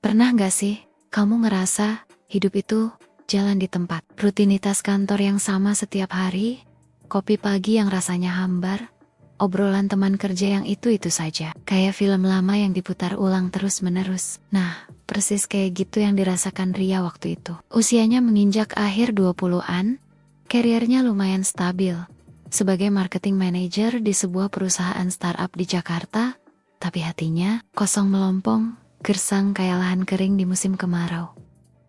Pernah gak sih kamu ngerasa hidup itu jalan di tempat? Rutinitas kantor yang sama setiap hari, kopi pagi yang rasanya hambar, obrolan teman kerja yang itu-itu saja. Kayak film lama yang diputar ulang terus-menerus. Nah, persis kayak gitu yang dirasakan Ria waktu itu. Usianya menginjak akhir 20-an, karirnya lumayan stabil. Sebagai marketing manager di sebuah perusahaan startup di Jakarta, tapi hatinya kosong melompong, gersang kayak lahan kering di musim kemarau.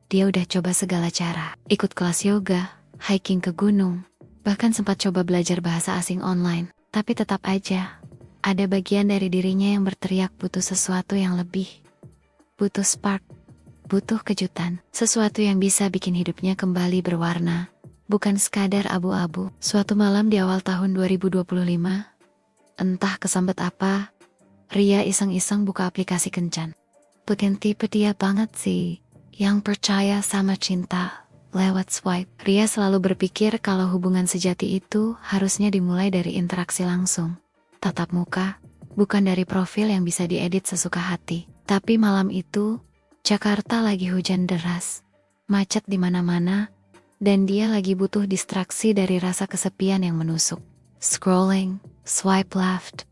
Dia udah coba segala cara, ikut kelas yoga, hiking ke gunung, bahkan sempat coba belajar bahasa asing online. Tapi tetap aja, ada bagian dari dirinya yang berteriak butuh sesuatu yang lebih. Butuh spark, butuh kejutan, sesuatu yang bisa bikin hidupnya kembali berwarna. Bukan sekadar abu-abu. Suatu malam di awal tahun 2025, entah kesambet apa, Ria iseng-iseng buka aplikasi kencan. Bukan tipe dia banget sih, yang percaya sama cinta lewat swipe. Ria selalu berpikir kalau hubungan sejati itu harusnya dimulai dari interaksi langsung. Tatap muka, bukan dari profil yang bisa diedit sesuka hati. Tapi malam itu, Jakarta lagi hujan deras, macet di mana-mana, dan dia lagi butuh distraksi dari rasa kesepian yang menusuk. Scrolling, swipe left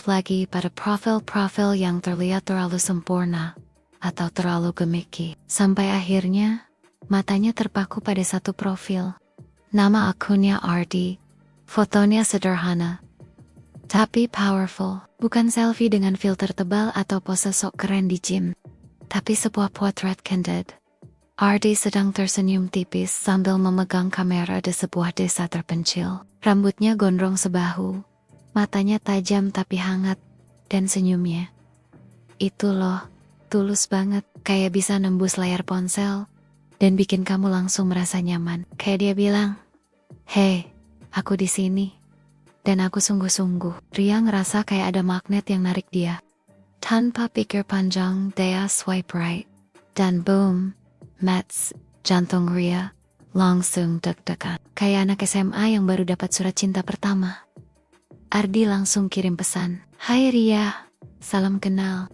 lagi pada profil-profil yang terlihat terlalu sempurna atau terlalu gimmicky. Sampai akhirnya, matanya terpaku pada satu profil. Nama akunnya Ardi, fotonya sederhana, tapi powerful. Bukan selfie dengan filter tebal atau pose sok keren di gym, tapi sebuah potret candid. Ardi sedang tersenyum tipis sambil memegang kamera di sebuah desa terpencil. Rambutnya gondrong sebahu, matanya tajam tapi hangat, dan senyumnya. Itu loh, tulus banget, kayak bisa nembus layar ponsel, dan bikin kamu langsung merasa nyaman. Kayak dia bilang, "Hey, aku di sini." Dan aku sungguh-sungguh. Ria ngerasa kayak ada magnet yang narik dia. Tanpa pikir panjang, dia swipe right. Dan boom, match, jantung Ria langsung deg-degan. Kayak anak SMA yang baru dapat surat cinta pertama. Ardi langsung kirim pesan. "Hai Ria, salam kenal.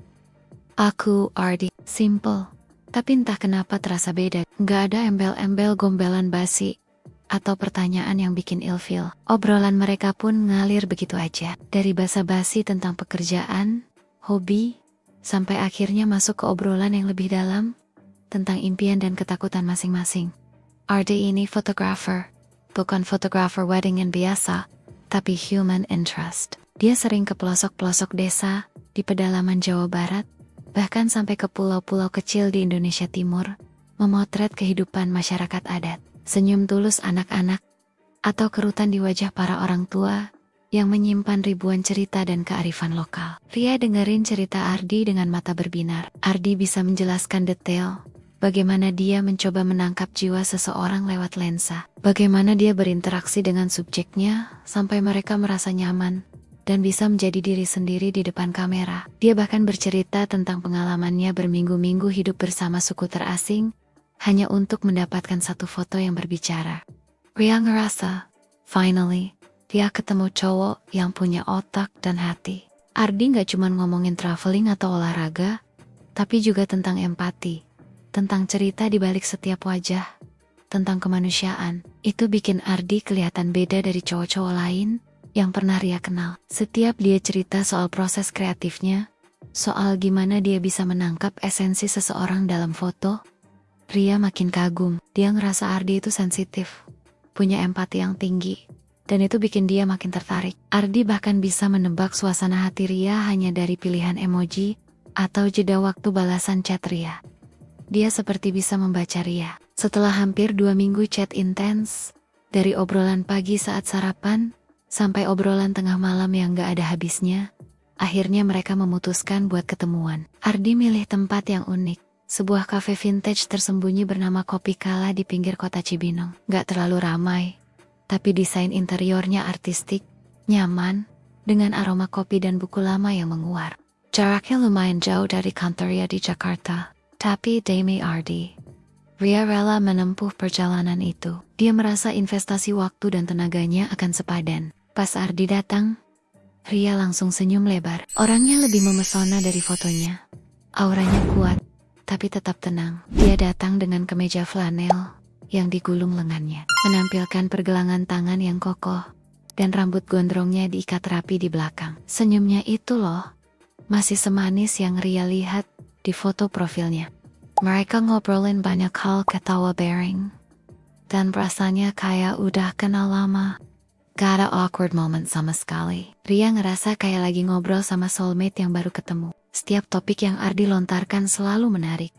Aku Ardi." Simple, tapi entah kenapa terasa beda. Gak ada embel-embel gombelan basi atau pertanyaan yang bikin ilfil. Obrolan mereka pun ngalir begitu aja. Dari basa-basi tentang pekerjaan, hobi, sampai akhirnya masuk ke obrolan yang lebih dalam tentang impian dan ketakutan masing-masing. Ardi ini fotografer, bukan fotografer wedding yang biasa, tapi human interest. Dia sering ke pelosok-pelosok desa di pedalaman Jawa Barat, bahkan sampai ke pulau-pulau kecil di Indonesia Timur, memotret kehidupan masyarakat adat, senyum tulus anak-anak, atau kerutan di wajah para orang tua yang menyimpan ribuan cerita dan kearifan lokal. Ria dengerin cerita Ardi dengan mata berbinar. Ardi bisa menjelaskan detail bagaimana dia mencoba menangkap jiwa seseorang lewat lensa, bagaimana dia berinteraksi dengan subjeknya sampai mereka merasa nyaman dan bisa menjadi diri sendiri di depan kamera. Dia bahkan bercerita tentang pengalamannya berminggu-minggu hidup bersama suku terasing hanya untuk mendapatkan satu foto yang berbicara. Ria ngerasa, finally, dia ketemu cowok yang punya otak dan hati. Ardi gak cuma ngomongin traveling atau olahraga, tapi juga tentang empati, tentang cerita di balik setiap wajah, tentang kemanusiaan. Itu bikin Ardi kelihatan beda dari cowok-cowok lain yang pernah Ria kenal. Setiap dia cerita soal proses kreatifnya, soal gimana dia bisa menangkap esensi seseorang dalam foto, Ria makin kagum. Dia ngerasa Ardi itu sensitif, punya empati yang tinggi, dan itu bikin dia makin tertarik. Ardi bahkan bisa menebak suasana hati Ria hanya dari pilihan emoji atau jeda waktu balasan chat Ria. Dia seperti bisa membaca Ria. Setelah hampir 2 minggu chat intens, dari obrolan pagi saat sarapan, sampai obrolan tengah malam yang gak ada habisnya, akhirnya mereka memutuskan buat ketemuan. Ardi milih tempat yang unik, sebuah cafe vintage tersembunyi bernama Kopi Kala di pinggir kota Cibinong. Gak terlalu ramai, tapi desain interiornya artistik, nyaman, dengan aroma kopi dan buku lama yang menguar. Jaraknya lumayan jauh dari kantornya di Jakarta. Tapi demi Ardi, Ria rela menempuh perjalanan itu. Dia merasa investasi waktu dan tenaganya akan sepadan. Pas Ardi datang, Ria langsung senyum lebar. Orangnya lebih memesona dari fotonya. Auranya kuat, tapi tetap tenang. Dia datang dengan kemeja flanel yang digulung lengannya, menampilkan pergelangan tangan yang kokoh, dan rambut gondrongnya diikat rapi di belakang. Senyumnya itu loh, masih semanis yang Ria lihat di foto profilnya. Mereka ngobrolin banyak hal, ketawa bareng, dan rasanya kayak udah kenal lama. Gak ada awkward moment sama sekali. Ria ngerasa kayak lagi ngobrol sama soulmate yang baru ketemu. Setiap topik yang Ardi lontarkan selalu menarik,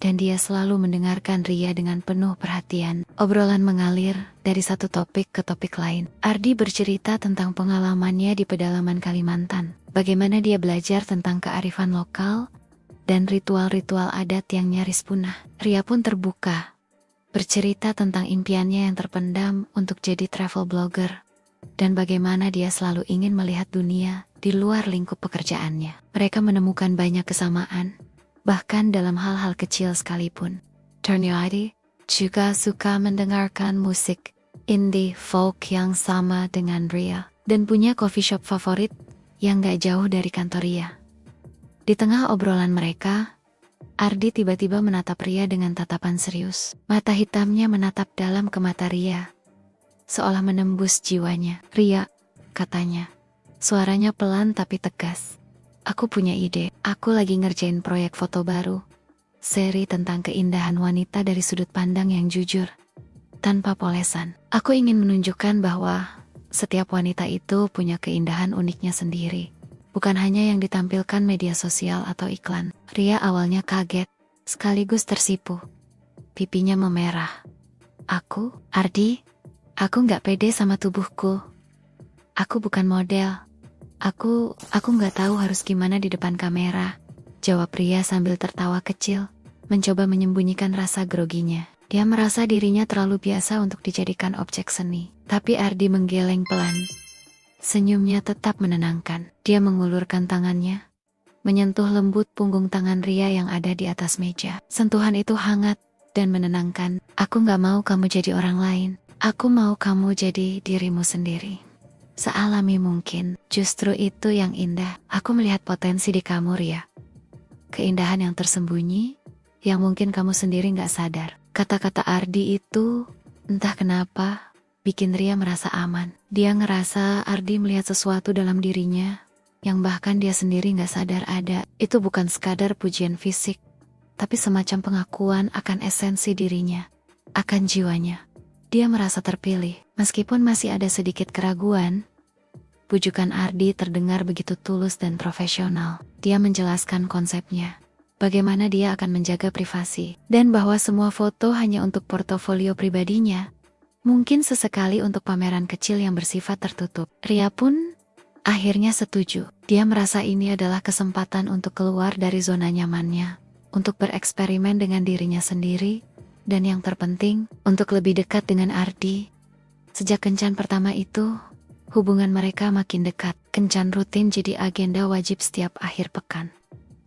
dan dia selalu mendengarkan Ria dengan penuh perhatian. Obrolan mengalir dari satu topik ke topik lain. Ardi bercerita tentang pengalamannya di pedalaman Kalimantan, bagaimana dia belajar tentang kearifan lokal dan ritual-ritual adat yang nyaris punah. Ria pun terbuka, bercerita tentang impiannya yang terpendam untuk jadi travel blogger, dan bagaimana dia selalu ingin melihat dunia di luar lingkup pekerjaannya. Mereka menemukan banyak kesamaan, bahkan dalam hal-hal kecil sekalipun. Ternyata juga suka mendengarkan musik indie folk yang sama dengan Ria, dan punya coffee shop favorit yang gak jauh dari kantor Ria. Di tengah obrolan mereka, Ardi tiba-tiba menatap Ria dengan tatapan serius. Mata hitamnya menatap dalam ke mata Ria, seolah menembus jiwanya. "Ria," katanya, suaranya pelan tapi tegas. "Aku punya ide. Aku lagi ngerjain proyek foto baru. Seri tentang keindahan wanita dari sudut pandang yang jujur, tanpa polesan. Aku ingin menunjukkan bahwa setiap wanita itu punya keindahan uniknya sendiri, bukan hanya yang ditampilkan media sosial atau iklan." Ria awalnya kaget, sekaligus tersipu. Pipinya memerah. Ardi, aku nggak pede sama tubuhku. Aku bukan model. Aku nggak tahu harus gimana di depan kamera," jawab Ria sambil tertawa kecil, mencoba menyembunyikan rasa groginya. Dia merasa dirinya terlalu biasa untuk dijadikan objek seni. Tapi Ardi menggeleng pelan. Senyumnya tetap menenangkan. Dia mengulurkan tangannya, menyentuh lembut punggung tangan Ria yang ada di atas meja. Sentuhan itu hangat dan menenangkan. "Aku nggak mau kamu jadi orang lain. Aku mau kamu jadi dirimu sendiri. Sealami mungkin. Justru itu yang indah. Aku melihat potensi di kamu, Ria. Keindahan yang tersembunyi, yang mungkin kamu sendiri gak sadar." Kata-kata Ardi itu, entah kenapa, bikin Ria merasa aman. Dia ngerasa Ardi melihat sesuatu dalam dirinya, yang bahkan dia sendiri gak sadar ada. Itu bukan sekadar pujian fisik, tapi semacam pengakuan akan esensi dirinya, akan jiwanya. Dia merasa terpilih, meskipun masih ada sedikit keraguan. Bujukan Ardi terdengar begitu tulus dan profesional. Dia menjelaskan konsepnya, bagaimana dia akan menjaga privasi, dan bahwa semua foto hanya untuk portofolio pribadinya, mungkin sesekali untuk pameran kecil yang bersifat tertutup. Ria pun akhirnya setuju. Dia merasa ini adalah kesempatan untuk keluar dari zona nyamannya, untuk bereksperimen dengan dirinya sendiri, dan yang terpenting, untuk lebih dekat dengan Ardi. Sejak kencan pertama itu, hubungan mereka makin dekat. Kencan rutin jadi agenda wajib setiap akhir pekan.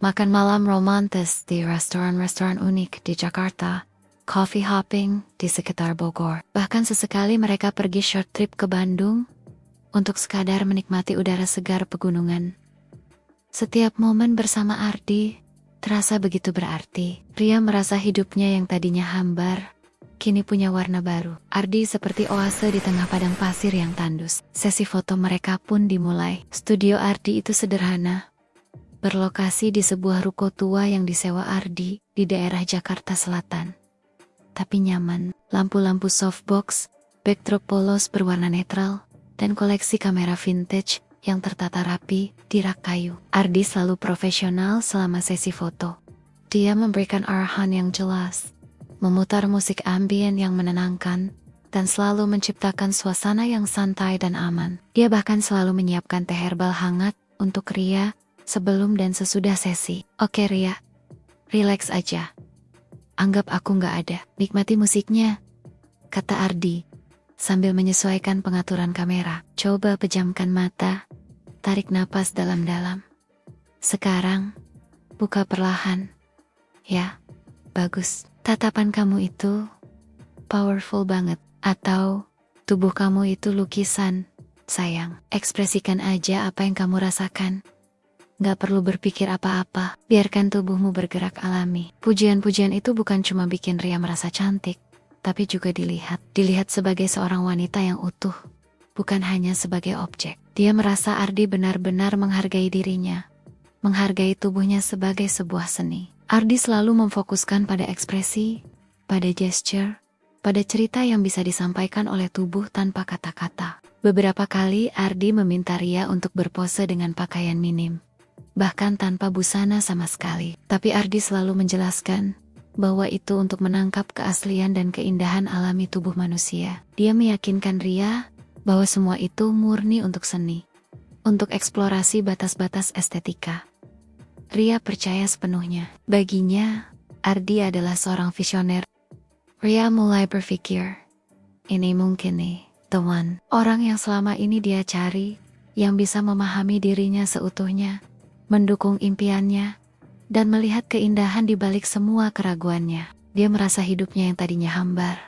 Makan malam romantis di restoran-restoran unik di Jakarta, coffee hopping di sekitar Bogor. Bahkan sesekali mereka pergi short trip ke Bandung untuk sekadar menikmati udara segar pegunungan. Setiap momen bersama Ardi terasa begitu berarti. Ria merasa hidupnya yang tadinya hambar, kini punya warna baru. Ardi seperti oase di tengah padang pasir yang tandus. Sesi foto mereka pun dimulai. Studio Ardi itu sederhana, berlokasi di sebuah ruko tua yang disewa Ardi di daerah Jakarta Selatan. Tapi nyaman. Lampu-lampu softbox, backdrop polos berwarna netral, dan koleksi kamera vintage yang tertata rapi di rak kayu. Ardi selalu profesional selama sesi foto. Dia memberikan arahan yang jelas, memutar musik ambien yang menenangkan, dan selalu menciptakan suasana yang santai dan aman. Dia bahkan selalu menyiapkan teh herbal hangat untuk Ria sebelum dan sesudah sesi. "Oke Ria, relax aja. Anggap aku gak ada. Nikmati musiknya," kata Ardi, sambil menyesuaikan pengaturan kamera. "Coba pejamkan mata, tarik napas dalam-dalam. Sekarang, buka perlahan. Ya, bagus. Tatapan kamu itu powerful banget. Atau tubuh kamu itu lukisan, sayang. Ekspresikan aja apa yang kamu rasakan. Gak perlu berpikir apa-apa, biarkan tubuhmu bergerak alami. Pujian-pujian itu bukan cuma bikin Ria merasa cantik, tapi juga dilihat sebagai seorang wanita yang utuh, bukan hanya sebagai objek. Dia merasa Ardi benar-benar menghargai dirinya, menghargai tubuhnya sebagai sebuah seni. Ardi selalu memfokuskan pada ekspresi, pada gesture, pada cerita yang bisa disampaikan oleh tubuh tanpa kata-kata. Beberapa kali Ardi meminta Ria untuk berpose dengan pakaian minim, bahkan tanpa busana sama sekali. Tapi Ardi selalu menjelaskan bahwa itu untuk menangkap keaslian dan keindahan alami tubuh manusia. Dia meyakinkan Ria bahwa semua itu murni untuk seni, untuk eksplorasi batas-batas estetika. Ria percaya sepenuhnya. Baginya, Ardi adalah seorang visioner. Ria mulai berpikir, ini mungkin nih, the one. Orang yang selama ini dia cari, yang bisa memahami dirinya seutuhnya, mendukung impiannya, dan melihat keindahan di balik semua keraguannya. Dia merasa hidupnya yang tadinya hambar,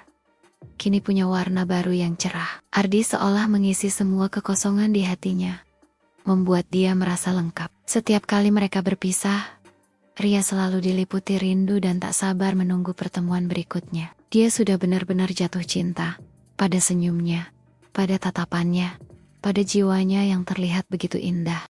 kini punya warna baru yang cerah. Ardi seolah mengisi semua kekosongan di hatinya, membuat dia merasa lengkap. Setiap kali mereka berpisah, Ria selalu diliputi rindu dan tak sabar menunggu pertemuan berikutnya. Dia sudah benar-benar jatuh cinta pada senyumnya, pada tatapannya, pada jiwanya yang terlihat begitu indah.